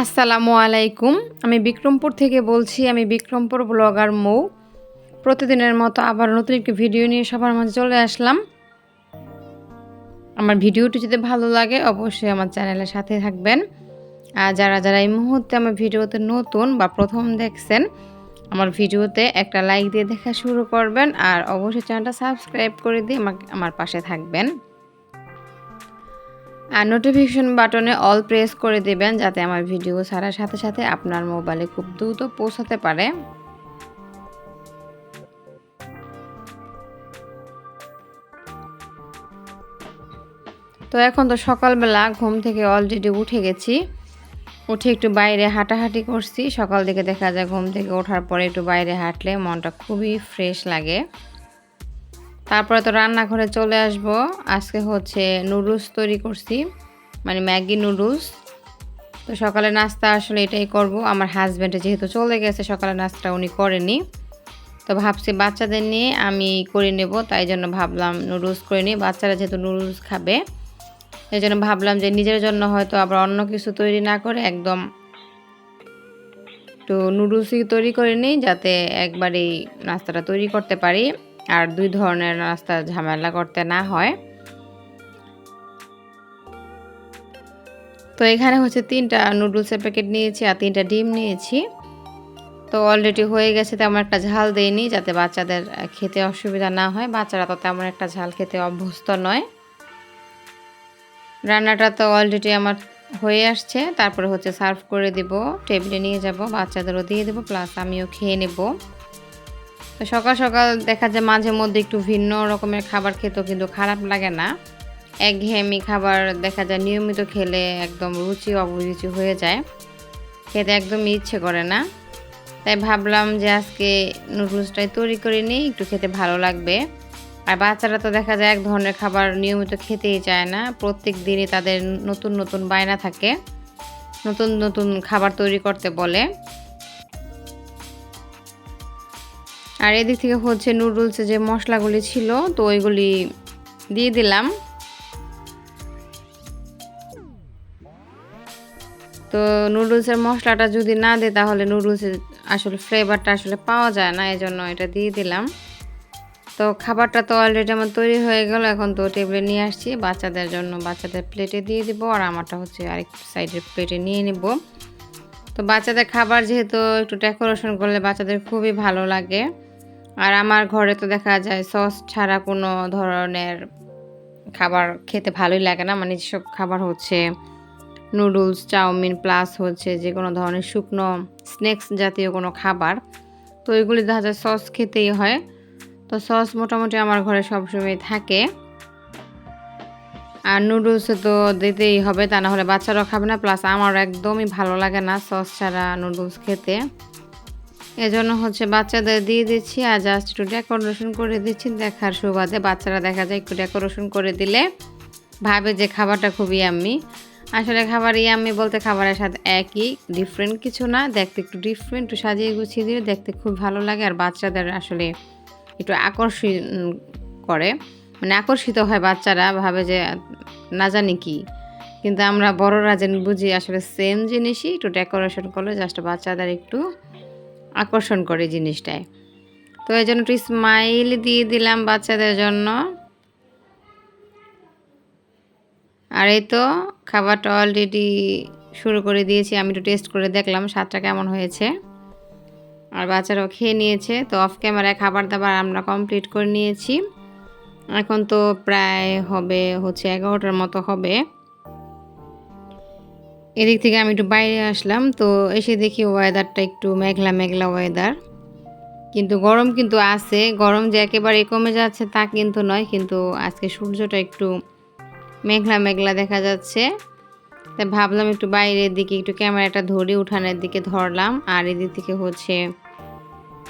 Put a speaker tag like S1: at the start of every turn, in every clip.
S1: আসসালামু আলাইকুম। আমি বিক্রমপুর থেকে বলছি। আমি বিক্রমপুর ব্লগার মৌ। প্রতিদিনের মতো আবার নতুন একটি ভিডিও নিয়ে সবার মাঝে চলে আসলাম। আমার ভিডিওটি যদি ভালো লাগে অবশ্যই আমার চ্যানেলের সাথে থাকবেন। আর যারা এই মুহূর্তে আমার ভিডিওতে নতুন বা প্রথম দেখছেন, আমার ভিডিওতে একটা লাইক দিয়ে দেখা শুরু করবেন আর অবশ্যই চ্যানেলটা সাবস্ক্রাইব করে দিয়ে আমার পাশে থাকবেন। আর নোটিফিকেশন বাটনে অল প্রেস করে দেবেন যাতে আমার ভিডিও ছাড়ার সাথে সাথে আপনার মোবাইলে খুব দ্রুত পৌঁছাতে পারে। তো এখন তো সকালবেলা ঘুম থেকে অলরেডি উঠে গেছি। উঠে একটু বাইরে হাঁটাহাঁটি করছি। সকাল থেকে দেখা যায় ঘুম থেকে ওঠার পরে একটু বাইরে হাঁটলে মনটা খুবই ফ্রেশ লাগে। তারপরে তো রান্নাঘরে চলে আসব। আজকে হচ্ছে নুডলস তৈরি করছি, মানে ম্যাগি নুডলস। তো সকালে নাস্তা আসলে এটাই করব। আমার হাজব্যান্ডে যেহেতু চলে গেছে, সকালে নাস্তা উনি করেনি, তো ভাবছি বাচ্চাদের নিয়ে আমি করে নেব। তাই জন্য ভাবলাম নুডলস করে নিই। বাচ্চারা যেহেতু নুডলস খাবে, এই জন্য ভাবলাম যে নিজের জন্য হয়তো আবার অন্য কিছু তৈরি না করে একদম একটু নুডলসই তৈরি করে নিই, যাতে একবারেই নাস্তাটা তৈরি করতে পারি আর দুই ধরনের নাস্তা ঝামেলা করতে না হয়। তো এখানে হচ্ছে 3টা নুডলসের প্যাকেট নিয়েছি আর 3টা ডিম নিয়েছি। তো অলরেডি হয়ে গেছে, তেমন একটা ঝাল দেইনি যাতে বাচ্চাদের খেতে অসুবিধা না হয়। বাচ্চারা তো তেমন একটা ঝাল খেতে অভ্যস্ত নয়। রান্নাটা তো অলরেডি আমার হয়ে আসছে। তারপরে হচ্ছে সার্ভ করে দিব, টেবিলে নিয়ে যাব, বাচ্চাদেরও দিয়ে দেবো, প্লাস আমিও খেয়ে নেব। তো সকাল সকাল দেখা যায় মাঝে মধ্যে একটু ভিন্ন রকমের খাবার খেতেও কিন্তু খারাপ লাগে না। একঘেয়েমি খাবার দেখা যায় নিয়মিত খেলে একদম রুচি অভিরুচি হয়ে যায়, খেতে একদমই ইচ্ছে করে না। তাই ভাবলাম যে আজকে নুডলসটাই তৈরি করে নিই, একটু খেতে ভালো লাগবে। আর বাচ্চারা তো দেখা যায় এক ধরনের খাবার নিয়মিত খেতেই চায় না, প্রত্যেক দিনই তাদের নতুন নতুন বায়না থাকে, নতুন নতুন খাবার তৈরি করতে বলে। আর এদিক থেকে হচ্ছে নুডলসে যে মশলাগুলি ছিল তো ওইগুলি দিয়ে দিলাম। তো নুডলসের মশলাটা যদি না দিই তাহলে নুডলসের আসলে ফ্লেভারটা আসলে পাওয়া যায় না, এই জন্য এটা দিয়ে দিলাম। তো খাবারটা তো অলরেডি আমার তৈরি হয়ে গেল। এখন তো টেবিলে নিয়ে আসছি বাচ্চাদের জন্য, বাচ্চাদের প্লেটে দিয়ে দিব আর আমারটা হচ্ছে আরেক সাইডের প্লেটে নিয়ে নেব। তো বাচ্চাদের খাবার যেহেতু একটু ডেকোরেশন করলে বাচ্চাদের খুবই ভালো লাগে। আর আমার ঘরে তো দেখা যায় সস ছাড়া কোনো ধরনের খাবার খেতে ভালোই লাগে না, মানে যেসব খাবার হচ্ছে নুডলস, চাউমিন প্লাস হচ্ছে যে কোনো ধরনের শুকনো স্ন্যাক্স জাতীয় কোনো খাবার, তো ওইগুলি দেখা যায় সস খেতেই হয়। তো সস মোটামুটি আমার ঘরে সবসময় থাকে। আর নুডলসে তো দিতেই হবে, তা না হলে বাচ্চারাও খাবে না, প্লাস আমারও একদমই ভালো লাগে না সস ছাড়া নুডলস খেতে। এজন্য হচ্ছে বাচ্চাদের দিয়ে দিচ্ছি আর জাস্ট একটু ডেকোরেশন করে দিচ্ছি দেখার সুবাদে। বাচ্চারা দেখা যায় একটু ডেকোরেশন করে দিলে ভাবে যে খাবারটা খুব ইয়াম্মি। আসলে খাবার ইয়াম্মি বলতে খাবারের সাথে একই, ডিফারেন্ট কিছু না, দেখতে একটু ডিফারেন্ট, একটু সাজিয়ে গুছিয়ে দিলে দেখতে খুব ভালো লাগে আর বাচ্চাদের আসলে একটু আকর্ষণ করে, মানে আকর্ষিত হয় বাচ্চারা, ভাবে যে না জানি কি, কিন্তু আমরা বড়রা যেন বুঝি আসলে সেম জিনিসই একটু ডেকোরেশন করলে জাস্ট বাচ্চাদের একটু আকর্ষণ করে জিনিসটায়। তো এই জন্য একটু স্মাইল দিয়ে দিলাম বাচ্চাদের জন্য। আর এই তো খাবারটা অলরেডি শুরু করে দিয়েছি, আমি একটু টেস্ট করে দেখলাম স্বাদটা কেমন হয়েছে। আর বাচ্চারাও খেয়ে নিয়েছে। তো অফ ক্যামেরায় খাবার দাবার আমরা কমপ্লিট করে নিয়েছি। এখন তো প্রায় হবে হচ্ছে 11টার মতো হবে। এদিক থেকে আমি একটু বাইরে আসলাম, তো এসে দেখি ওয়েদারটা একটু মেঘলা মেঘলা ওয়েদার, কিন্তু গরম কিন্তু আছে। গরম যে একেবারে কমে যাচ্ছে তা কিন্তু নয়, কিন্তু আজকে সূর্যটা একটু মেঘলা মেঘলা দেখা যাচ্ছে। তাই ভাবলাম একটু বাইরের দিকে একটু ক্যামেরাটা ধরে উঠানের দিকে ধরলাম। আর এদিক থেকে হচ্ছে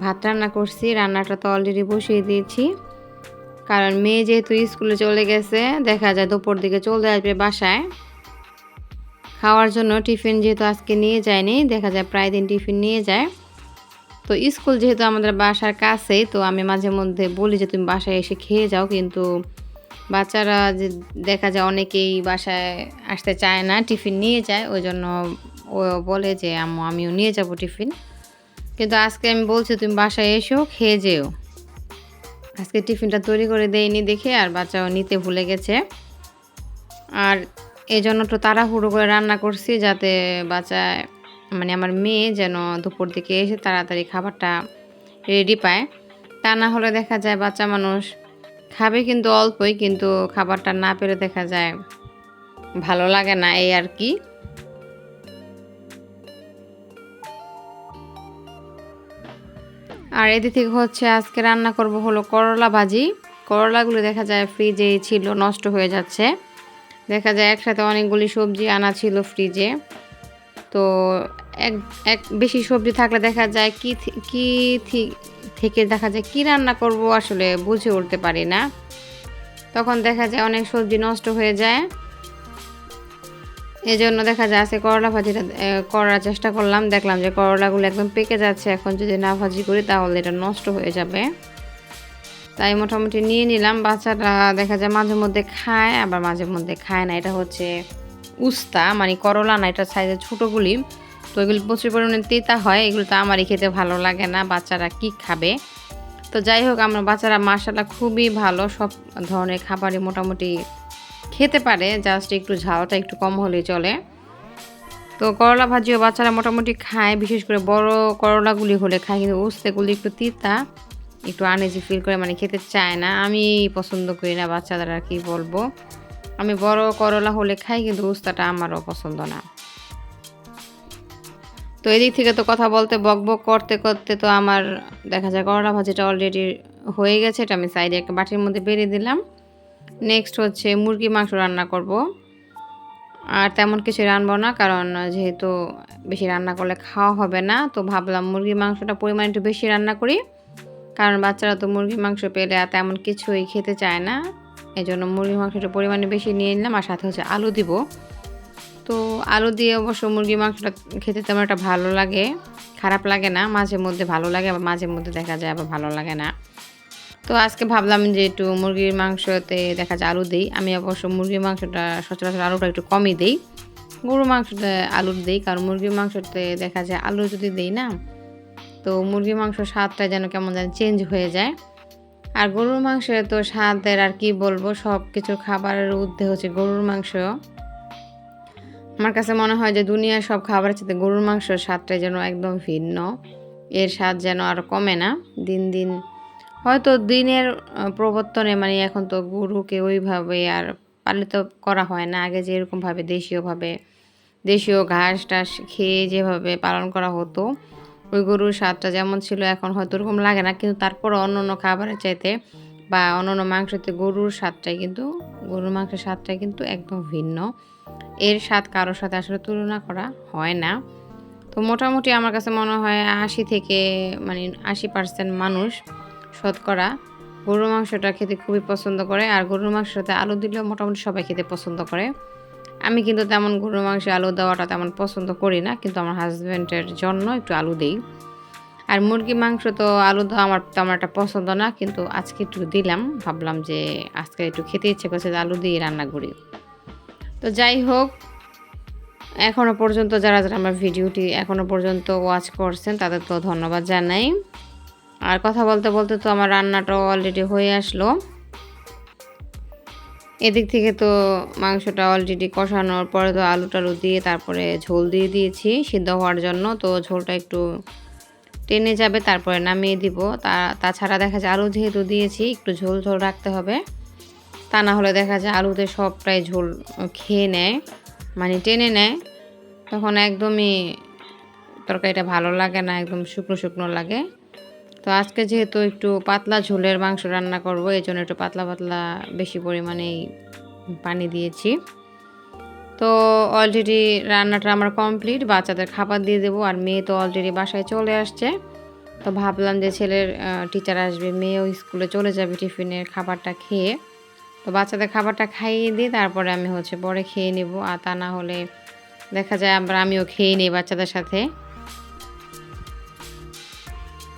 S1: ভাত রান্না করছি, রান্নাটা তো অলরেডি বসিয়ে দিয়েছি, কারণ মেয়ে যেহেতু স্কুলে চলে গেছে, দেখা যায় দুপুর দিকে চলে আসবে বাসায় খাওয়ার জন্য। টিফিন যেহেতু আজকে নিয়ে যায়নি, দেখা যায় প্রায় দিন টিফিন নিয়ে যায়। তো স্কুল যেহেতু আমাদের বাসার কাছেই, তো আমি মাঝে মধ্যে বলি যে তুমি বাসায় এসে খেয়ে যাও, কিন্তু বাচ্চারা যে দেখা যায় অনেকেই বাসায় আসতে চায় না, টিফিন নিয়ে যায়। ওই জন্য ও বলে যে, "আম্মু আমিও নিয়ে যাব টিফিন।" কিন্তু আজকে আমি বলছি, "তুমি বাসায় এসো, খেয়ে যেও।" আজকে টিফিনটা তৈরি করে দেইনি দেখে আর বাচ্চাও নিতে ভুলে গেছে। আর এজন্য একটু তাড়াহুড়ো করে রান্না করছি যাতে বাচ্চা মানে আমার মেয়ে যেন দুপুর দিকে এসে তাড়াতাড়ি খাবারটা রেডি পায়। তা না হলে দেখা যায় বাচ্চা মানুষ খাবে কিন্তু অল্পই, কিন্তু খাবারটা না পেলে দেখা যায় ভালো লাগে না, এই আর কি। আর এদিক থেকে হচ্ছে আজকে রান্না করব হলো করলা ভাজি। করলাগুলো দেখা যায় ফ্রিজেই ছিল, নষ্ট হয়ে যাচ্ছে। দেখা যায় একসাথে অনেকগুলি সবজি আনা ছিল ফ্রিজে। তো এক এক বেশি সবজি থাকলে দেখা যায় কি থেকে দেখা যায় কি রান্না করব আসলে বুঝে উঠতে পারি না। তখন দেখা যায় অনেক সবজি নষ্ট হয়ে যায়। এজন্য দেখা যায় আজকে করলা ভাজিটা করার চেষ্টা করলাম। দেখলাম যে করলাগুলো একদম পেকে যাচ্ছে। এখন যদি না ভাজি করি তাহলে এটা নষ্ট হয়ে যাবে। তাই মোটামুটি নিয়ে নিলাম। বাচ্চারা দেখা যায় মাঝে মধ্যে খায়, আবার মাঝে মধ্যে খায় না। এটা হচ্ছে উস্তা, মানে করলা না, এটা সাইজে ছোটোগুলি। তো এগুলি প্রচুর পরিমাণে তেতা হয়। এগুলো তো আমারই খেতে ভালো লাগে না। বাচ্চারা কি খাবে? তো যাই হোক, আমার বাচ্চারা মাশাআল্লাহ খুবই ভালো। সব ধরনের খাবারই মোটামুটি খেতে পারে। জাস্ট একটু ঝালটা একটু কম হলেই চলে। তো করলা ভাজিও বাচ্চারা মোটামুটি খায়। বিশেষ করে বড় করলাগুলি হলে খায়, কিন্তু উস্তেগুলি একটু তিতা, একটু আনইজি ফিল করে, মানে খেতে চায় না। আমি পছন্দ করি না, বাচ্চাদের আর কি বলবো। আমি বড় করলা হলে খাই, কিন্তু উস্তাটা আমারও পছন্দ না। তো এদিক থেকে তো কথা বলতে বকবক করতে করতে তো আমার দেখা যায় করলা ভাজিটা অলরেডি হয়ে গেছে। এটা আমি সাইডে একটা বাটির মধ্যে বেড়ে দিলাম। নেক্সট হচ্ছে মুরগি মাংস রান্না করব। আর তেমন কিছু রানবো না, কারণ যেহেতু বেশি রান্না করলে খাওয়া হবে না। তো ভাবলাম মুরগির মাংসটা পরিমাণ একটু বেশি রান্না করি, কারণ বাচ্চারা তো মুরগির মাংস পেলে আর তেমন কিছুই খেতে চায় না। এজন্য মুরগির মাংসটা পরিমাণে বেশি নিয়ে নিলাম। আর সাথে হচ্ছে আলু দিব। তো আলু দিয়ে অবশ্য মুরগির মাংসটা খেতে তেমন একটা ভালো লাগে, খারাপ লাগে না। মাঝে মধ্যে ভালো লাগে, আবার মাঝে মধ্যে দেখা যায় আবার ভালো লাগে না। তো আজকে ভাবলাম যে একটু মুরগির মাংসতে দেখা যায় আলু দিই। আমি অবশ্য মুরগির মাংসটা সচরাচর আলুটা একটু কমই দিই। গরুর মাংসতে আলু দিই, কারণ মুরগির মাংসতে দেখা যায় আলু যদি দিই না, তো মুরগির মাংস স্বাদটা যেন কেমন যেন চেঞ্জ হয়ে যায়। আর গরুর মাংসের তো স্বাদের আর কি বলবো, সব কিছু খাবারের ঊর্ধ্বে হচ্ছে গরুর মাংস। আমার কাছে মনে হয় যে দুনিয়ার সব খাবারের চাইতে গরুর মাংসের স্বাদটা যেন একদম ভিন্ন। এর স্বাদ যেন আর কমে না দিন দিন। হয়তো দিনের প্রবর্তনে, মানে এখন তো গরুকে ওইভাবে আর পালিত করা হয় না। আগে যেরকমভাবে দেশীয় ঘাস টাস খেয়ে যেভাবে পালন করা হতো, ওই গরুর স্বাদটা যেমন ছিল এখন হয়তো ওরকম লাগে না। কিন্তু তারপরও অন্য খাবারের চাইতে বা অন্য মাংসতে গরুর মাংসের স্বাদটাই কিন্তু একদম ভিন্ন। এর স্বাদ কারোর সাথে আসলে তুলনা করা হয় না। তো মোটামুটি আমার কাছে মনে হয় ৮০ থেকে মানে ৮০% মানুষ শতকরা গরুর মাংসটা খেতে খুবই পছন্দ করে। আর গরুর মাংসের সাথে আলু দিলেও মোটামুটি সবাই খেতে পছন্দ করে। আমি কিন্তু তেমন গরুর মাংসে আলু দেওয়াটা তেমন পছন্দ করি না, কিন্তু আমার হাজব্যান্ডের জন্য একটু আলু দেই। আর মুরগির মাংস তো আলু দেওয়া আমার তেমন একটা পছন্দ না, কিন্তু আজকে একটু দিলাম। ভাবলাম যে আজকে একটু খেতে ইচ্ছে করছে, যে আলু দিয়ে রান্না করি। তো যাই হোক, এখনও পর্যন্ত যারা আমার ভিডিওটি এখনও পর্যন্ত ওয়াচ করছেন তাদের তো ধন্যবাদ জানাই। আর কথা বলতে বলতে তো আমার রান্নাটাও অলরেডি হয়ে আসলো। এদিক থেকে তো মাংসটা অলরেডি কষানোর পরে তো আলু টালু দিয়ে তারপরে ঝোল দিয়ে দিয়েছি সিদ্ধ হওয়ার জন্য। তো ঝোলটা একটু টেনে যাবে, তারপরে নামিয়ে দিব। তাছাড়া দেখা যায় আলু যেহেতু দিয়েছি একটু ঝোল ঝোল রাখতে হবে, তা না হলে দেখা যায় আলুতে সবটাই ঝোল খেয়ে নেয়, মানে টেনে নেয়। তখন একদমই তরকারিটা ভালো লাগে না, একদম শুকনো শুকনো লাগে। তো আজকে যেহেতু একটু পাতলা ঝোলের মাংস রান্না করব, এই জন্য একটু পাতলা পাতলা বেশি পরিমাণেই পানি দিয়েছি। তো অলরেডি রান্নাটা আমার কমপ্লিট, বাচ্চাদের খাবার দিয়ে দেবো। আর মেয়ে তো অলরেডি বাসায় চলে আসছে। তো ভাবলাম যে ছেলের টিচার আসবে, মেয়েও স্কুলে চলে যাবে টিফিনের খাবারটা খেয়ে। তো বাচ্চাদের খাবারটা খাইয়ে দিয়ে তারপরে আমি হচ্ছে পরে খেয়ে নেব। আর তা না হলে দেখা যায় আমিও খেয়ে নিই বাচ্চাদের সাথে।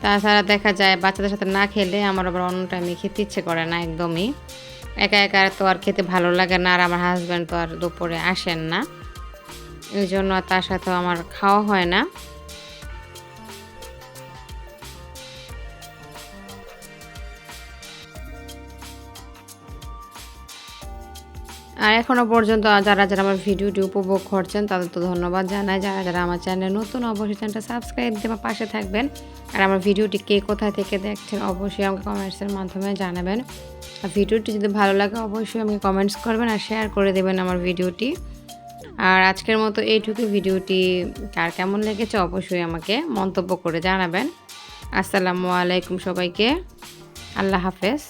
S1: তাছাড়া দেখা যায় বাচ্চাদের সাথে না খেলে আমার আবার অন্য টাইমে খেতে ইচ্ছে করে না একদমই। একা একা তো আর খেতে ভালো লাগে না, আর আমার হাজব্যান্ড তো আর দুপুরে আসেন না, এই জন্য তার সাথেও আমার খাওয়া হয় না। আর এখনো পর্যন্ত যারা আমার ভিডিওটি উপভোগ করছেন তাদের তো ধন্যবাদ জানাই। যারা আমার চ্যানেলে নতুন, অবশ্যই চ্যানেলটা সাবস্ক্রাইব দিয়ে আমার পাশে থাকবেন। আর আমার ভিডিওটি কে কোথায় থেকে দেখছেন অবশ্যই আমাকে কমেন্টসের মাধ্যমে জানাবেন। আর ভিডিওটি যদি ভালো লাগে অবশ্যই আমাকে কমেন্টস করবেন আর শেয়ার করে দেবেন আমার ভিডিওটি। আর আজকের মতো এইটুকু, ভিডিওটি কার কেমন লেগেছে অবশ্যই আমাকে মন্তব্য করে জানাবেন। আসসালামু আলাইকুম সবাইকে, আল্লাহ হাফেজ।